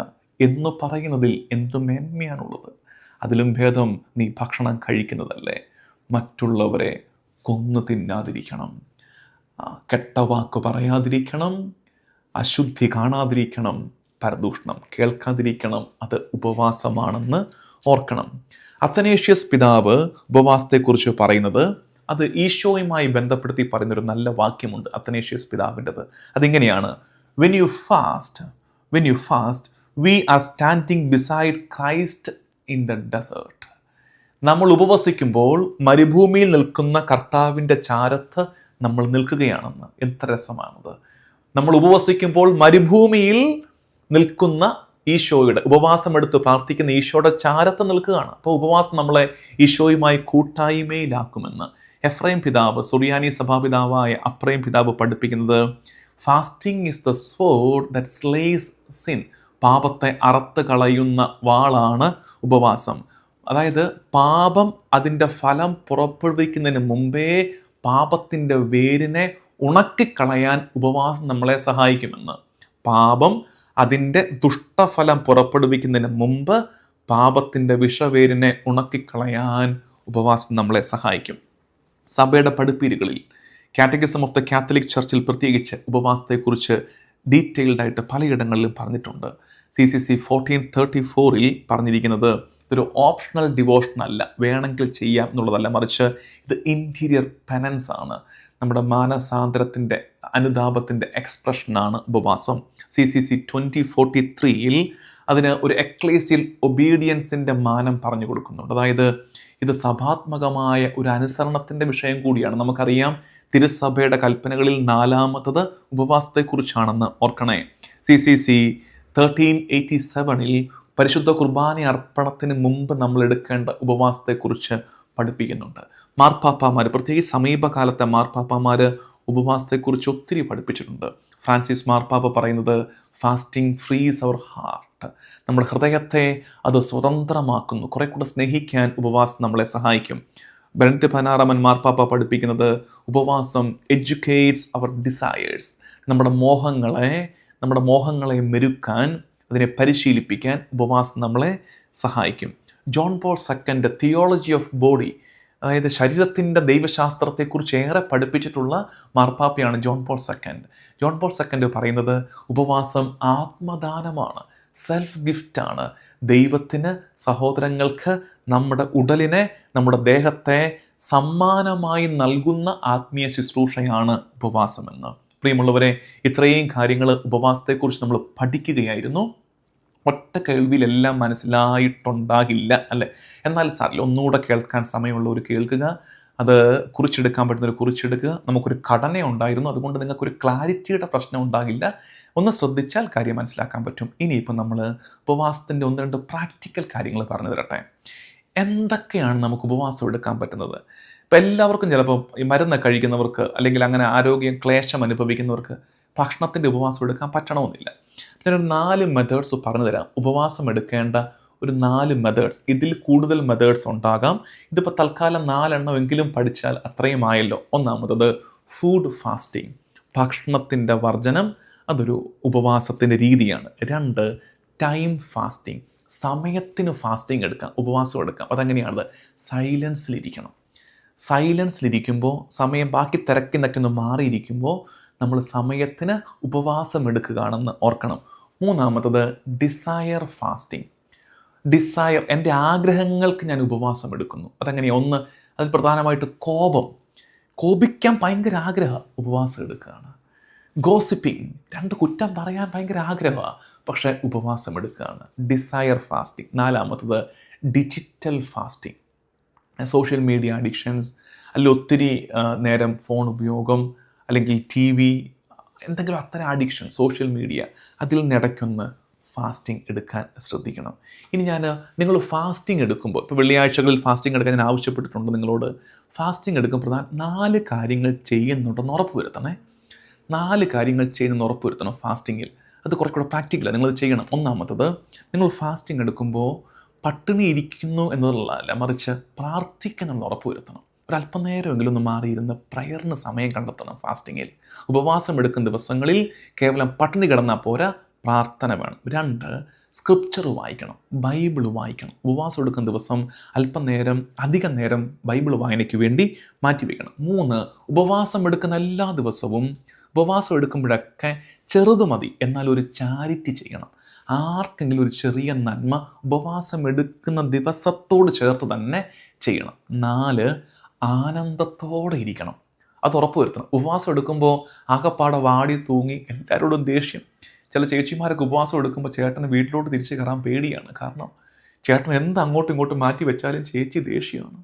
എന്ന് പറയുന്നതിൽ എന്ത് മേന്മയാണുള്ളത്? അതിലും ഭേദം നീ ഭക്ഷണം കഴിക്കുന്നതല്ലേ. മറ്റുള്ളവരെ കൊന്നു തിന്നാതിരിക്കണം, കെട്ടവാക്ക് പറയാതിരിക്കണം, അശുദ്ധി കാണാതിരിക്കണം, പരദൂഷണം കേൾക്കാതിരിക്കണം. അത് ഉപവാസമാണെന്ന് ഓർക്കണം. അത്തനേഷ്യസ് പിതാവ് ഉപവാസത്തെക്കുറിച്ച് പറയുന്നത്, അത് ഈശോയുമായി ബന്ധപ്പെടുത്തി പറയുന്നൊരു നല്ല വാക്യമുണ്ട് അത്തനേഷ്യസ് പിതാവിൻ്റെത്. അതിങ്ങനെയാണ്: when you fast we are standing beside Christ in the desert. നമ്മൾ ഉപവസിക്കുമ്പോൾ മരുഭൂമിയിൽ നിൽക്കുന്ന കർത്താവിൻ്റെ ചാരത്ത് നമ്മൾ നിൽക്കുകയാണെന്ന്. എത്ര രസമാണത്! നമ്മൾ ഉപവസിക്കുമ്പോൾ മരുഭൂമിയിൽ നിൽക്കുന്ന ഈശോയുടെ, ഉപവാസം എടുത്ത് പ്രാർത്ഥിക്കുന്ന ഈശോയുടെ ചാരത്ത് നിൽക്കുകയാണ്. അപ്പോൾ ഉപവാസം നമ്മളെ ഈശോയുമായി കൂട്ടായ്മയിലാക്കുമെന്ന് എഫ്രൈം പിതാവ്, സുറിയാനി സഭാപിതാവായ അപ്രൈം പിതാവ് പഠിപ്പിക്കുന്നത്, fasting is the sword that slays sin. പാപത്തെ അറുത്ത് കളയുന്ന വാളാണ് ഉപവാസം. അതായത് പാപം അതിൻ്റെ ഫലം പുറപ്പെടുവിക്കുന്നതിന് മുമ്പേ പാപത്തിൻ്റെ വേരിനെ ഉണക്കിക്കളയാൻ ഉപവാസം നമ്മളെ സഹായിക്കുമെന്ന്. പാപം അതിൻ്റെ ദുഷ്ടഫലം പുറപ്പെടുവിക്കുന്നതിന് മുമ്പ് പാപത്തിൻ്റെ വിഷവേരിനെ ഉണക്കിക്കളയാൻ ഉപവാസം നമ്മളെ സഹായിക്കും. സഭയുടെ പഠിപ്പീരുകളിൽ കാറ്റഗിസം ഓഫ് ദ കാത്തലിക് ചർച്ചിൽ പ്രത്യേകിച്ച് ഉപവാസത്തെക്കുറിച്ച് ഡീറ്റെയിൽഡായിട്ട് പലയിടങ്ങളിലും പറഞ്ഞിട്ടുണ്ട്. CCC 1434 പറഞ്ഞിരിക്കുന്നത് ഇതൊരു ഓപ്ഷണൽ ഡിവോഷൻ അല്ല, വേണമെങ്കിൽ ചെയ്യാം എന്നുള്ളതല്ല, മറിച്ച് ഇത് ഇൻറ്റീരിയർ പെനൻസ് ആണ്. നമ്മുടെ മാനസാന്തരത്തിൻ്റെ, അനുതാപത്തിൻ്റെ എക്സ്പ്രഷനാണ് ഉപവാസം. CCC 2043 അതിന് ഒരു എക്ലേസിയൽ ഒബീഡിയൻസിൻ്റെ മാനം പറഞ്ഞു കൊടുക്കുന്നുണ്ട്. അതായത് ഇത് സഭാത്മകമായ ഒരു അനുസരണത്തിൻ്റെ വിഷയം കൂടിയാണ്. നമുക്കറിയാം തിരുസഭയുടെ കൽപ്പനകളിൽ 4-മത്തത് ഉപവാസത്തെക്കുറിച്ചാണെന്ന് ഓർക്കണേ. CCC 1387 പരിശുദ്ധ കുർബാന അർപ്പണത്തിന് മുമ്പ് നമ്മൾ എടുക്കേണ്ട ഉപവാസത്തെക്കുറിച്ച് പഠിപ്പിക്കുന്നുണ്ട്. മാർപ്പാപ്പാമാർ, പ്രത്യേകിച്ച് സമീപകാലത്തെ മാർപ്പാപ്പാമാർ ഉപവാസത്തെക്കുറിച്ച് ഒത്തിരി പഠിപ്പിച്ചിട്ടുണ്ട്. ഫ്രാൻസിസ് മാർപ്പാപ്പ പറയുന്നത് ഫാസ്റ്റിംഗ് ഫ്രീസ് അവർ ഹാർട്ട്. നമ്മുടെ ഹൃദയത്തെ അത് സ്വതന്ത്രമാക്കുന്നു. കുറെ കൂടെ സ്നേഹിക്കാൻ ഉപവാസം നമ്മളെ സഹായിക്കും. ബെനഡിക്ട് 16 മാർപ്പാപ്പ പഠിപ്പിക്കുന്നത് ഉപവാസം എഡ്യൂക്കേറ്റ്സ് അവർ ഡിസയേഴ്സ്. നമ്മുടെ മോഹങ്ങളെ മെരുക്കാൻ, അതിനെ പരിശീലിപ്പിക്കാൻ ഉപവാസം നമ്മളെ സഹായിക്കും. John Paul second theology of body, അതായത് ശരീരത്തിൻ്റെ ദൈവശാസ്ത്രത്തെക്കുറിച്ച് ഏറെ പഠിപ്പിച്ചിട്ടുള്ള മാർപ്പാപ്പയാണ് ജോൺ പോൾ സെക്കൻഡ് പറയുന്നത് ഉപവാസം ആത്മദാനമാണ്, സെൽഫ് ഗിഫ്റ്റാണ്. ദൈവത്തിന്, സഹോദരങ്ങൾക്ക് നമ്മുടെ ഉടലിനെ, നമ്മുടെ ദേഹത്തെ സമ്മാനമായി നൽകുന്ന ആത്മീയ ശുശ്രൂഷയാണ് ഉപവാസമെന്ന്. പ്രിയമുള്ളവരെ, ഇത്രയും കാര്യങ്ങൾ ഉപവാസത്തെക്കുറിച്ച് നമ്മൾ പഠിക്കുകയായിരുന്നു. ഒറ്റ കേൾവിയിലെല്ലാം മനസ്സിലായിട്ടുണ്ടാകില്ല അല്ലേ? എന്നാൽ സാറില്ല, ഒന്നുകൂടെ കേൾക്കാൻ സമയമുള്ളവർ കേൾക്കുക, അത് കുറിച്ചെടുക്കാൻ പറ്റുന്നവർ കുറിച്ചെടുക്കുക. നമുക്കൊരു ഘടന ഉണ്ടായിരുന്നു, അതുകൊണ്ട് നിങ്ങൾക്കൊരു ക്ലാരിറ്റിയുടെ പ്രശ്നം ഉണ്ടാകില്ല. ഒന്ന് ശ്രദ്ധിച്ചാൽ കാര്യം മനസ്സിലാക്കാൻ പറ്റും. ഇനിയിപ്പോൾ നമ്മൾ ഉപവാസത്തിൻ്റെ 1-2 പ്രാക്ടിക്കൽ കാര്യങ്ങൾ പറഞ്ഞു തരട്ടെ. എന്തൊക്കെയാണ് നമുക്ക് ഉപവാസം എടുക്കാൻ പറ്റുന്നത്? ഇപ്പം എല്ലാവർക്കും ചിലപ്പോൾ ഈ മരുന്ന് കഴിക്കുന്നവർക്ക്, അല്ലെങ്കിൽ അങ്ങനെ ആരോഗ്യ ക്ലേശം അനുഭവിക്കുന്നവർക്ക് ഭക്ഷണത്തിൻ്റെ ഉപവാസം എടുക്കാൻ പറ്റണമെന്നില്ല. ഞാനൊരു 4 മെത്തേഡ്സ് പറഞ്ഞു തരാം. ഉപവാസം എടുക്കേണ്ട ഒരു 4 മെത്തേഡ്സ്. ഇതിൽ കൂടുതൽ മെത്തേഡ്സ് ഉണ്ടാകാം. ഇതിപ്പോൾ തൽക്കാലം 4 എണ്ണമെങ്കിലും പഠിച്ചാൽ അത്രയും ആയല്ലോ. ഒന്നാമത്തത് ഫുഡ് ഫാസ്റ്റിംഗ്, ഭക്ഷണത്തിൻ്റെ വർജനം, അതൊരു ഉപവാസത്തിൻ്റെ രീതിയാണ്. 2 ടൈം ഫാസ്റ്റിംഗ്, സമയത്തിന് ഫാസ്റ്റിംഗ് എടുക്കാം, ഉപവാസം എടുക്കാം. അതെങ്ങനെയാണത്? സൈലൻസിലിരിക്കുമ്പോൾ, സമയം ബാക്കി തിരക്കിന്നൊക്കെ ഒന്ന് മാറിയിരിക്കുമ്പോൾ നമ്മൾ സമയത്തിന് ഉപവാസം എടുക്കുകയാണെന്ന് ഓർക്കണം. 3-മത്തത് ഡിസയർ ഫാസ്റ്റിംഗ്. എൻ്റെ ആഗ്രഹങ്ങൾക്ക് ഞാൻ ഉപവാസം എടുക്കുന്നു. അതെങ്ങനെയാണ്? അതിൽ പ്രധാനമായിട്ട് കോപിക്കാൻ ഭയങ്കര ആഗ്രഹം, ഉപവാസം എടുക്കുകയാണ്. ഗോസിപ്പിംഗ്, 2 കുറ്റം പറയാൻ ഭയങ്കര ആഗ്രഹമാണ്, പക്ഷേ ഉപവാസം എടുക്കുകയാണ്. Desire fasting. 4-മത്തത് digital fasting. Social media addictions, അല്ലെങ്കിൽ ഒത്തിരി നേരം ഫോൺ ഉപയോഗം, അല്ലെങ്കിൽ TV, എന്തെങ്കിലും അത്തരം അഡിക്ഷൻ, സോഷ്യൽ മീഡിയ, അതിൽ നിന്നിടയ്ക്കൊന്ന് ഫാസ്റ്റിംഗ് എടുക്കാൻ ശ്രദ്ധിക്കണം. ഇനി നിങ്ങൾ ഫാസ്റ്റിംഗ് എടുക്കുമ്പോൾ, ഇപ്പോൾ വെള്ളിയാഴ്ചകളിൽ ഫാസ്റ്റിംഗ് എടുക്കാൻ ഞാൻ ആവശ്യപ്പെട്ടിട്ടുണ്ട് നിങ്ങളോട്. ഫാസ്റ്റിംഗ് എടുക്കുമ്പോൾ 4 കാര്യങ്ങൾ ചെയ്യുന്നുണ്ടെന്ന് ഉറപ്പ് വരുത്തണേ. 4 കാര്യങ്ങൾ ചെയ്യുന്നെന്ന് ഉറപ്പ് വരുത്തണം ഫാസ്റ്റിങ്ങിൽ. അത് കുറേ കൂടെ പ്രാക്ടിക്കലാണ്, നിങ്ങളത് ചെയ്യണം. 1-മത്തത്, നിങ്ങൾ ഫാസ്റ്റിംഗ് എടുക്കുമ്പോൾ പട്ടിണി ഇരിക്കുന്നു എന്നുള്ളതല്ല, മറിച്ച് പ്രാർത്ഥിക്കുന്നെന്ന് ഉറപ്പ് വരുത്തണം. ഒരല്പനേരമെങ്കിലും ഒന്ന് മാറിയിരുന്ന് പ്രയറിന് സമയം കണ്ടെത്തണം ഫാസ്റ്റിങ്ങിൽ. ഉപവാസം എടുക്കുന്ന ദിവസങ്ങളിൽ കേവലം പട്ടിണി കിടന്നാൽ പോരാ, പ്രാർത്ഥന വേണം. 2 സ്ക്രിപ്ചർ വായിക്കണം, ബൈബിൾ വായിക്കണം. ഉപവാസം എടുക്കുന്ന ദിവസം അധികം നേരം ബൈബിൾ വായനയ്ക്ക് വേണ്ടി മാറ്റിവെക്കണം. 3 ഉപവാസം എടുക്കുന്ന എല്ലാ ദിവസവും, ഉപവാസം എടുക്കുമ്പോഴൊക്കെ ചെറുത് മതി, എന്നാൽ ഒരു ചാരിറ്റി ചെയ്യണം. ആർക്കെങ്കിലും ഒരു ചെറിയ നന്മ ഉപവാസം എടുക്കുന്ന ദിവസത്തോട് ചേർത്ത് തന്നെ ചെയ്യണം. 4 ആനന്ദത്തോടെ ഇരിക്കണം. അത് ഉറപ്പുവരുത്തണം. ഉപവാസം എടുക്കുമ്പോൾ ആകപ്പാടെ വാടി തൂങ്ങി എല്ലാവരോടും ദേഷ്യം. ചില ചേച്ചിമാരൊക്കെ ഉപവാസം എടുക്കുമ്പോൾ ചേട്ടന് വീട്ടിലോട്ട് തിരിച്ച് കയറാൻ പേടിയാണ്. കാരണം ചേട്ടൻ എന്ത് അങ്ങോട്ടും ഇങ്ങോട്ടും മാറ്റി വെച്ചാലും ചേച്ചി ദേഷ്യമാണ്.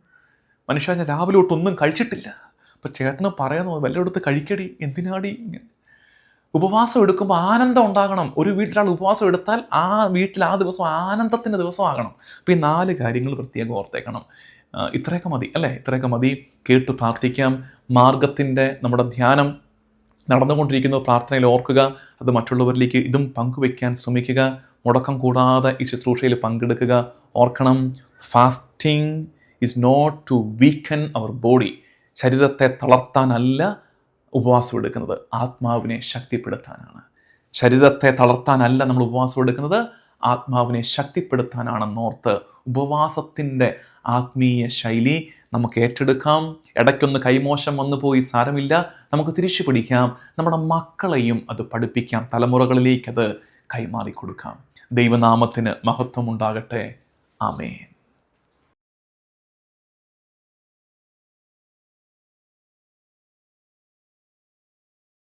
മനുഷ്യ, ഞാൻ രാവിലെ തൊട്ടൊന്നും കഴിച്ചിട്ടില്ല. അപ്പം ചേട്ടന് പറയുന്നത് വല്ലയിടത്ത് കഴിക്കടി, എന്തിനാടി ഇങ്ങനെ. ഉപവാസം എടുക്കുമ്പോൾ ആനന്ദം ഉണ്ടാകണം. ഒരു വീട്ടിലാൾ ഉപവാസം എടുത്താൽ ആ വീട്ടിൽ ആ ദിവസം ആനന്ദത്തിൻ്റെ ദിവസമാകണം. അപ്പോൾ ഈ 4 കാര്യങ്ങൾ പ്രത്യേകം ഓർത്തേക്കണം. ഇത്രയൊക്കെ മതി അല്ലേ? ഇത്രയൊക്കെ മതി. കേട്ടു പ്രാർത്ഥിക്കാം. മാർഗത്തിൻ്റെ നമ്മുടെ ധ്യാനം നടന്നുകൊണ്ടിരിക്കുന്ന പ്രാർത്ഥനയിൽ ഓർക്കുക. അത് മറ്റുള്ളവരിലേക്ക് ഇതും പങ്കുവയ്ക്കാൻ ശ്രമിക്കുക. മുടക്കം കൂടാതെ ഈ ശുശ്രൂഷയിൽ പങ്കെടുക്കുക. ഓർക്കണം, fasting is not to weaken our body. ശരീരത്തെ തളർത്താനല്ല ഉപവാസം എടുക്കുന്നത്, ആത്മാവിനെ ശക്തിപ്പെടുത്താനാണ്. ശരീരത്തെ തളർത്താനല്ല നമ്മൾ ഉപവാസം എടുക്കുന്നത്, ആത്മാവിനെ ശക്തിപ്പെടുത്താനാണെന്നോർത്ത് ഉപവാസത്തിൻ്റെ ആത്മീയ ശൈലി നമുക്ക് ഏറ്റെടുക്കാം. ഇടയ്ക്കൊന്ന് കൈമോശം വന്നു പോയി സാരമില്ല, നമുക്ക് തിരിച്ചു പിടിക്കാം. നമ്മുടെ മക്കളെയും അത് പഠിപ്പിക്കാം, തലമുറകളിലേക്ക് അത് കൈമാറി കൊടുക്കാം. ദൈവനാമത്തിന് മഹത്വമുണ്ടാകട്ടെ. ആമേൻ.